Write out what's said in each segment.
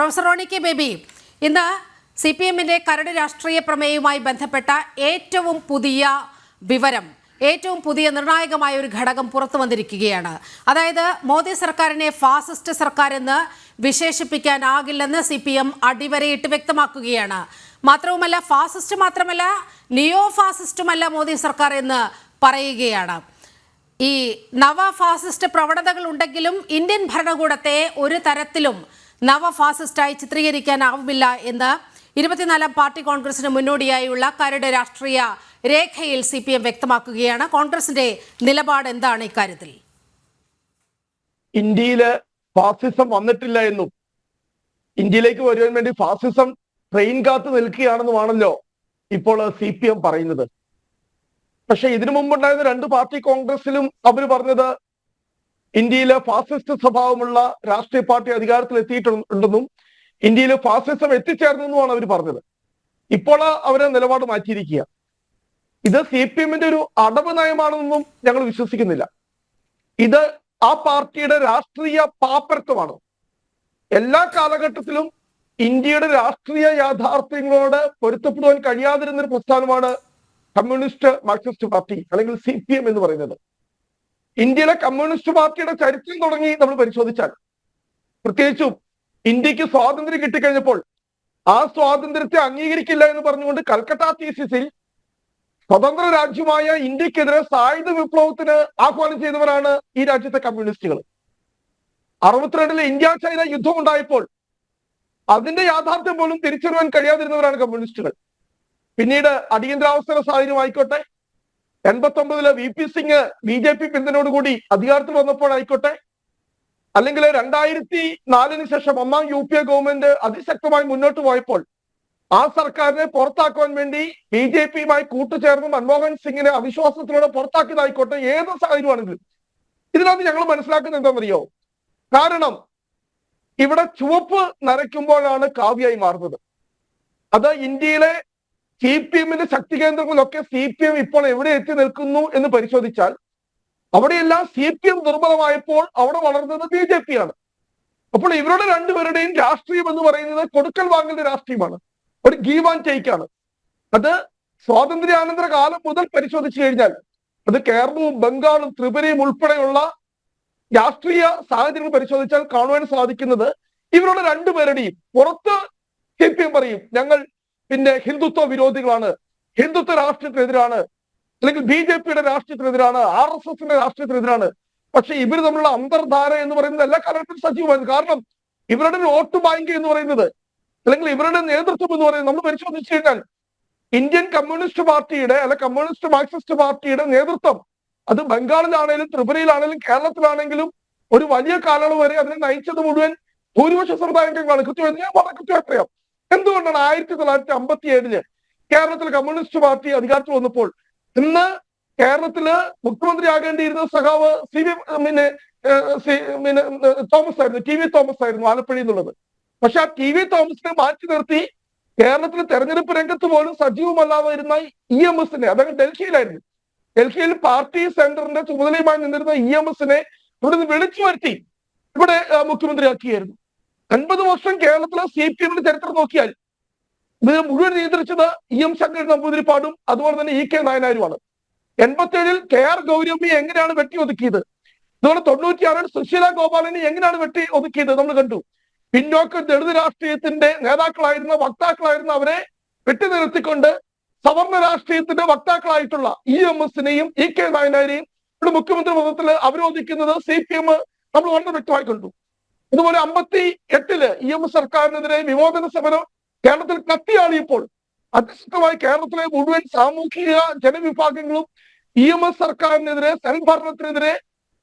Professor Roni K baby, ഇന്ന് CPM-ന്റെ കരട് രാഷ്ട്രീയ പ്രമേയവുമായി ബന്ധപ്പെട്ട ഏറ്റവും പുതിയ വിവരം, ഏറ്റവും പുതിയ നിർണായകമായ ഒരു ഘടകം പുറത്തു വന്നിരിക്കുകയാണ്. അതായത് മോദി സർക്കാരിനെ ഫാസിസ്റ്റ് സർക്കാർ എന്ന് വിശേഷിപ്പിക്കാനാകില്ലെന്ന് CPM അടിവരയിട്ട് വ്യക്തമാക്കുകയാണ്. മാത്രവുമല്ല, ഫാസിസ്റ്റ് മാത്രമല്ല, നിയോ ഫാസിസ്റ്റുമല്ല മോദി സർക്കാർ എന്ന് പറയുകയാണ്. ഈ നവ ഫാസിസ്റ്റ് പ്രവണതകൾ ഉണ്ടെങ്കിലും ഇന്ത്യൻ ഭരണകൂടത്തെ ഒരു തരത്തിലും നവ ഫാസിസ്റ്റായി ചിത്രീകരിക്കാനാവില്ല എന്ന് 24-ാം പാർട്ടി കോൺഗ്രസിന് മുന്നോടിയായുള്ള കരട് രാഷ്ട്രീയ രേഖയിൽ CPM വ്യക്തമാക്കുകയാണ്. കോൺഗ്രസിന്റെ നിലപാട് എന്താണ് ഇക്കാര്യത്തിൽ? ഇന്ത്യയില് ഫാസിസം വന്നിട്ടില്ല എന്നും ഇന്ത്യയിലേക്ക് വരുവാൻ വേണ്ടി ഫാസിസം ട്രെയിൻ കാത്തു നിൽക്കുകയാണെന്നുമാണല്ലോ ഇപ്പോൾ CPM പറയുന്നത്. പക്ഷെ ഇതിനു മുമ്പുണ്ടായിരുന്ന രണ്ട് പാർട്ടി കോൺഗ്രസിലും അവർ പറഞ്ഞത് ഇന്ത്യയിലെ ഫാസിസ്റ്റ് സ്വഭാവമുള്ള രാഷ്ട്രീയ പാർട്ടി അധികാരത്തിൽ എത്തിയിട്ടുണ്ടെന്നും ഇന്ത്യയിൽ ഫാസിസം എത്തിച്ചേർന്നെന്നുമാണ് അവർ പറഞ്ഞത്. ഇപ്പോൾ അവരെ നിലപാട് മാറ്റിയിരിക്കുക. ഇത് CPM-ന്റെ ഒരു അടവ് നയമാണെന്നും ഞങ്ങൾ വിശ്വസിക്കുന്നില്ല. ഇത് ആ പാർട്ടിയുടെ രാഷ്ട്രീയ പാപ്പരത്വമാണ്. എല്ലാ കാലഘട്ടത്തിലും ഇന്ത്യയുടെ രാഷ്ട്രീയ യാഥാർത്ഥ്യങ്ങളോട് പൊരുത്തപ്പെടുവാൻ കഴിയാതിരുന്നൊരു പ്രസ്ഥാനമാണ് കമ്മ്യൂണിസ്റ്റ് മാർക്സിസ്റ്റ് പാർട്ടി അല്ലെങ്കിൽ CPM എന്ന് പറയുന്നത്. ഇന്ത്യയിലെ കമ്മ്യൂണിസ്റ്റ് പാർട്ടിയുടെ ചരിത്രം തുടങ്ങി നമ്മൾ പരിശോധിച്ചാൽ, പ്രത്യേകിച്ചും ഇന്ത്യക്ക് സ്വാതന്ത്ര്യം കിട്ടിക്കഴിഞ്ഞപ്പോൾ ആ സ്വാതന്ത്ര്യത്തെ അംഗീകരിക്കില്ല എന്ന് പറഞ്ഞുകൊണ്ട് കൽക്കട്ട തീസിസിൽ സ്വതന്ത്ര രാജ്യമായ ഇന്ത്യക്കെതിരെ സായുധ വിപ്ലവത്തിന് ആഹ്വാനം ചെയ്തവരാണ് ഈ രാജ്യത്തെ കമ്മ്യൂണിസ്റ്റുകൾ. 62-ലെ ഇന്ത്യ ചൈന യുദ്ധം ഉണ്ടായപ്പോൾ അതിന്റെ യാഥാർത്ഥ്യം പോലും തിരിച്ചറിയാൻ കഴിയാതിരുന്നവരാണ് കമ്മ്യൂണിസ്റ്റുകൾ. പിന്നീട് അടിയന്തരാവസ്ഥ സാഹചര്യമായിക്കോട്ടെ, 89-ലെ VP സിംഗ് BJP പിന്തുണയോടുകൂടി അധികാരത്തിൽ വന്നപ്പോഴായിക്കോട്ടെ, അല്ലെങ്കിൽ 2004-ന് ശേഷം 1-ാം UPA ഗവൺമെന്റ് അതിശക്തമായി മുന്നോട്ട് പോയപ്പോൾ ആ സർക്കാരിനെ പുറത്താക്കുവാൻ വേണ്ടി BJP-യുമായി കൂട്ടുചേർന്ന് മൻമോഹൻ സിംഗിനെ അവിശ്വാസത്തിലൂടെ പുറത്താക്കിയതായിക്കോട്ടെ, ഏത് സാഹചര്യമാണെങ്കിലും ഇതിനകത്ത് ഞങ്ങൾ മനസ്സിലാക്കുന്നത് എന്താണെന്നറിയോ? കാരണം ഇവിടെ ചുവപ്പ് നരയ്ക്കുമ്പോഴാണ് കാവ്യായി മാറുന്നത്. അത് ഇന്ത്യയിലെ CPM-ന്റെ ശക്തി കേന്ദ്രങ്ങളിലൊക്കെ CPM ഇപ്പോൾ എവിടെ എത്തി നിൽക്കുന്നു എന്ന് പരിശോധിച്ചാൽ അവിടെയെല്ലാം CPM ദുർബലമായപ്പോൾ അവിടെ വളർന്നത് BJP-യാണ്. അപ്പോൾ ഇവരുടെ രണ്ടുപേരുടെയും രാഷ്ട്രീയം എന്ന് പറയുന്നത് കൊടുക്കൽ വാങ്ങലിന്റെ രാഷ്ട്രീയമാണ്, ഒരു ഗീവ് ആൻഡ് ടേക്ക് ആണ്. അത് സ്വാതന്ത്ര്യാനന്തര കാലം മുതൽ പരിശോധിച്ചു കഴിഞ്ഞാൽ അത് കേരളവും ബംഗാളും ത്രിപുരയും ഉൾപ്പെടെയുള്ള രാഷ്ട്രീയ സാഹചര്യങ്ങൾ പരിശോധിച്ചാൽ കാണുവാൻ സാധിക്കുന്നത് ഇവരുടെ രണ്ടുപേരുടെയും പുറത്ത് CPM പറയും ഞങ്ങൾ പിന്നെ ഹിന്ദുത്വ വിരോധികളാണ്, ഹിന്ദുത്വ രാഷ്ട്രീയത്തിനെതിരാണ്, അല്ലെങ്കിൽ BJP-യുടെ രാഷ്ട്രീയത്തിനെതിരാണ്, RSS-ന്റെ രാഷ്ട്രീയത്തിനെതിരാണ്. പക്ഷെ ഇവർ തമ്മിലുള്ള അന്തർധാര എന്ന് പറയുന്നത് എല്ലാ കാലഘട്ടത്തിലും സജീവമാണ്. കാരണം ഇവരുടെ വോട്ട് ബാങ്ക് എന്ന് പറയുന്നത്, അല്ലെങ്കിൽ ഇവരുടെ നേതൃത്വം എന്ന് പറയുന്നത് നമ്മൾ പരിശോധിച്ചു കഴിഞ്ഞാൽ ഇന്ത്യൻ കമ്മ്യൂണിസ്റ്റ് പാർട്ടിയുടെ അല്ലെ കമ്മ്യൂണിസ്റ്റ് മാർക്സിസ്റ്റ് പാർട്ടിയുടെ നേതൃത്വം അത് ബംഗാളിലാണെങ്കിലും ത്രിപുരയിലാണെങ്കിലും കേരളത്തിലാണെങ്കിലും ഒരു വലിയ കാലയളവ് വരെ അതിനെ നയിച്ചത് മുഴുവൻ ഭൂരിപക്ഷ സമുദായങ്ങളാണ്. കൃത്യമായി ഞാൻ വളരെ കൃത്യമായി പറയാം. എന്തുകൊണ്ടാണ് 1957-ല് കേരളത്തിൽ കമ്മ്യൂണിസ്റ്റ് പാർട്ടി അധികാരത്തിൽ വന്നപ്പോൾ ഇന്ന് കേരളത്തില് മുഖ്യമന്ത്രിയാകേണ്ടിയിരുന്ന സഖാവ് തോമസ് ആയിരുന്നു, TV തോമസ് ആയിരുന്നു ആലപ്പുഴയിൽ നിന്നുള്ളത്. പക്ഷെ ആ TV തോമസിനെ മാറ്റി നിർത്തി കേരളത്തിലെ തെരഞ്ഞെടുപ്പ് രംഗത്ത് പോലും സജീവമല്ലാതെ ഇരുന്ന EMS-നെ, അദ്ദേഹം ഡൽഹിയിലായിരുന്നു, ഡൽഹിയിൽ പാർട്ടി സെന്ററിന്റെ ചുമതലയുമായി നിന്നിരുന്ന EMS-നെ ഇവിടെ നിന്ന് വിളിച്ചു വരുത്തി ഇവിടെ മുഖ്യമന്ത്രിയാക്കിയായിരുന്നു. 50 വർഷം കേരളത്തിലെ CPM-ന്റെ ചരിത്രം നോക്കിയാൽ ഇത് മുഴുവൻ നിയന്ത്രിച്ചത് EM ശങ്കരൻ നമ്പൂതിരിപ്പാടും അതുപോലെ തന്നെ EK നായനാരുമാണ്. 87-ൽ KR ഗൗരമ്മയെ എങ്ങനെയാണ് വെട്ടി ഒതുക്കിയത്, അതുപോലെ 96-ൽ സുശീല ഗോപാലനെ എങ്ങനെയാണ് വെട്ടി ഒതുക്കിയത് നമ്മൾ കണ്ടു. പിന്നോക്ക ദളിത് രാഷ്ട്രീയത്തിന്റെ നേതാക്കളായിരുന്ന വക്താക്കളായിരുന്ന അവരെ വെട്ടി നിർത്തിക്കൊണ്ട് സവർണ രാഷ്ട്രീയത്തിന്റെ വക്താക്കളായിട്ടുള്ള EMS-നെയും EK നായനാരെയും ഇവിടെ മുഖ്യമന്ത്രി പദത്തിൽ അവരോധിക്കുന്നത് CPM നമ്മൾ വളരെ വ്യക്തമായി കണ്ടു. അതുപോലെ 58-ല് EMS സർക്കാരിനെതിരെ വിമോചന സമരം കേരളത്തിൽ കത്തിയാളിയപ്പോൾ അതിശക്തമായി കേരളത്തിലെ മുഴുവൻ സാമൂഹിക ജനവിഭാഗങ്ങളും EMS സർക്കാരിനെതിരെ സൽഭരണത്തിനെതിരെ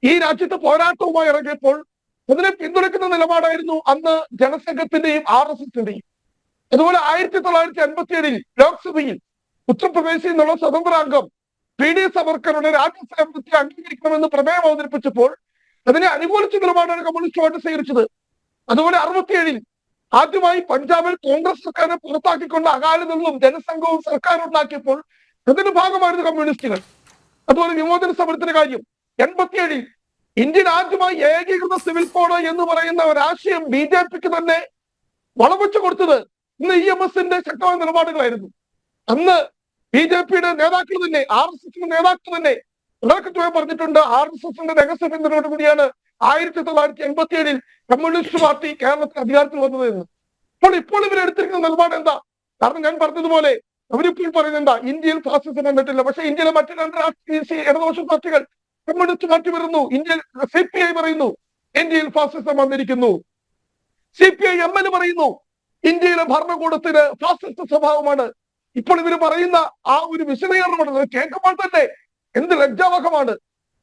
ഈ രാജ്യത്ത് പോരാട്ടവുമായി ഇറങ്ങിയപ്പോൾ അതിനെ പിന്തുണയ്ക്കുന്ന നിലപാടായിരുന്നു അന്ന് ജനസംഘത്തിന്റെയും RSS-ന്റെയും. അതുപോലെ 1987-ൽ ലോക്സഭയിൽ ഉത്തർപ്രദേശിൽ നിന്നുള്ള സ്വതന്ത്രാംഗം PD സവർക്കറുടെ രാജ്യസേവനത്തെ അംഗീകരിക്കണമെന്ന് പ്രമേയം അവതരിപ്പിച്ചപ്പോൾ അതിനെ അനുകൂലിച്ച നിലപാടാണ് കമ്മ്യൂണിസ്റ്റ് പാർട്ടി സ്വീകരിച്ചത്. അതുപോലെ 67-ൽ ആദ്യമായി പഞ്ചാബിൽ കോൺഗ്രസ് സർക്കാരിനെ പുറത്താക്കിക്കൊണ്ട് അകാലിദളും ജനസംഘവും സർക്കാർ ഉണ്ടാക്കിയപ്പോൾ അതിന്റെ ഭാഗമായിരുന്നു കമ്മ്യൂണിസ്റ്റുകൾ. അതുപോലെ വിമോചന സമരത്തിന്റെ കാര്യം 87-ൽ ഇന്ത്യൻ ആദ്യമായി ഏകീകൃത സിവിൽ കോഡ് എന്ന് പറയുന്ന ഒരാശയം BJP-ക്ക് തന്നെ വളവെച്ചു കൊടുത്തത് ഇന്ന് EMSന്റെ ശക്തമായ നിലപാടുകളായിരുന്നു. അന്ന് BJPയുടെ നേതാക്കൾ തന്നെ, RSSന്റെ നേതാക്കൾ തന്നെ വളരെ കൃത്യമായി പറഞ്ഞിട്ടുണ്ട്. RSSന്റെ രഹസ്യ പിന്തുണയോട് കൂടിയാണ് 1987 കമ്മ്യൂണിസ്റ്റ് പാർട്ടി കേരളത്തിൽ അധികാരത്തിൽ വന്നത് എന്ന്. ഇപ്പോൾ ഇവരെടുത്തിരിക്കുന്ന നിലപാട് എന്താ? കാരണം ഞാൻ പറഞ്ഞതുപോലെ അവരിപ്പോൾ പറയുന്നുണ്ടാ ഇന്ത്യയിൽ ഫാസിസം വന്നിട്ടില്ല. പക്ഷെ ഇന്ത്യയിലെ മറ്റു രണ്ട് രാഷ്ട്രീയ ഇടതുപക്ഷ പാർട്ടികൾ, കമ്മ്യൂണിസ്റ്റ് പാർട്ടി പറയുന്നു, ഇന്ത്യയിൽ CPI പറയുന്നു ഇന്ത്യയിൽ ഫാസിസം വന്നിരിക്കുന്നു. CPI-ML പറയുന്നു ഇന്ത്യയിലെ ഭരണകൂടത്തിന് ഫാസിസ്റ്റ് സ്വഭാവമാണ്. ഇപ്പോൾ ഇവർ പറയുന്ന ആ ഒരു വിശദീകരണമാണ് കേൾക്കുമ്പോൾ തന്നെ എന്ത് ലജ്ജാവഹമാണ്.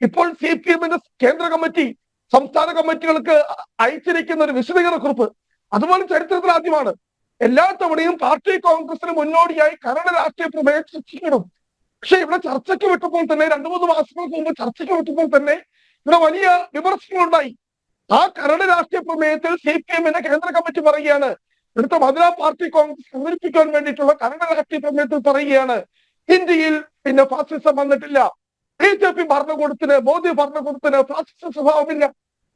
ഇപ്പോൾ CPM-ന്റെ കേന്ദ്ര കമ്മിറ്റി സംസ്ഥാന കമ്മിറ്റികൾക്ക് അയച്ചിരിക്കുന്ന ഒരു വിശദീകരണ കുറിപ്പ് അതുപോലെ ചരിത്രത്തിൽ ആദ്യമാണ്. എല്ലാ തവണയും പാർട്ടി കോൺഗ്രസിന് മുന്നോടിയായി കരട് രാഷ്ട്രീയ പ്രമേയം ചർച്ചയ്ക്കണം. പക്ഷെ ഇവിടെ ചർച്ചയ്ക്ക് വിട്ടപ്പോൾ തന്നെ 2-3 മാസങ്ങൾക്ക് മുമ്പ് ചർച്ചയ്ക്ക് വിട്ടപ്പോൾ തന്നെ ഇവിടെ വലിയ വിമർശനങ്ങളുണ്ടായി. ആ കരട് രാഷ്ട്രീയ പ്രമേയത്തിൽ CPM-ന്റെ കേന്ദ്ര കമ്മിറ്റി പറയുകയാണ്, ഇവിടുത്തെ മധുര പാർട്ടി കോൺഗ്രസ് അവതരിപ്പിക്കാൻ വേണ്ടിയിട്ടുള്ള കരട് രാഷ്ട്രീയ പ്രമേയത്തിൽ പറയുകയാണ് ഇന്ത്യയിൽ പിന്നെ ഫാസിസം വന്നിട്ടില്ല. BJP ഭരണകൂടത്തിന്, മോദി ഭരണകൂടത്തിന് ഫാസിസ്റ്റ് സ്വഭാവമില്ല.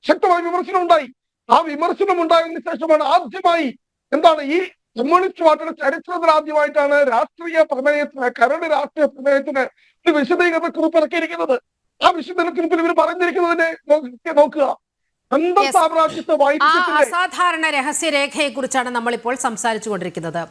ശക്തമായ വിമർശനം ഉണ്ടായി. ആ വിമർശനം ഉണ്ടായതിനു ശേഷമാണ് ആദ്യമായി എന്താണ് ഈ കമ്മ്യൂണിസ്റ്റ് പാർട്ടിയുടെ ചരിത്രത്തിൽ ആദ്യമായിട്ടാണ് രാഷ്ട്രീയ പ്രമേയത്തിന്, കരട് രാഷ്ട്രീയ പ്രമേയത്തിന് ഒരു വിശദീകരണ കുറിപ്പ് ഇറക്കിയിരിക്കുന്നത്. ആ വിശദീകരണ കുറിപ്പിൽ ഇവർ പറഞ്ഞിരിക്കുന്നതിനെ നോക്കുക. അസാധാരണ രഹസ്യരേഖയെ കുറിച്ചാണ് നമ്മളിപ്പോൾ സംസാരിച്ചു കൊണ്ടിരിക്കുന്നത്.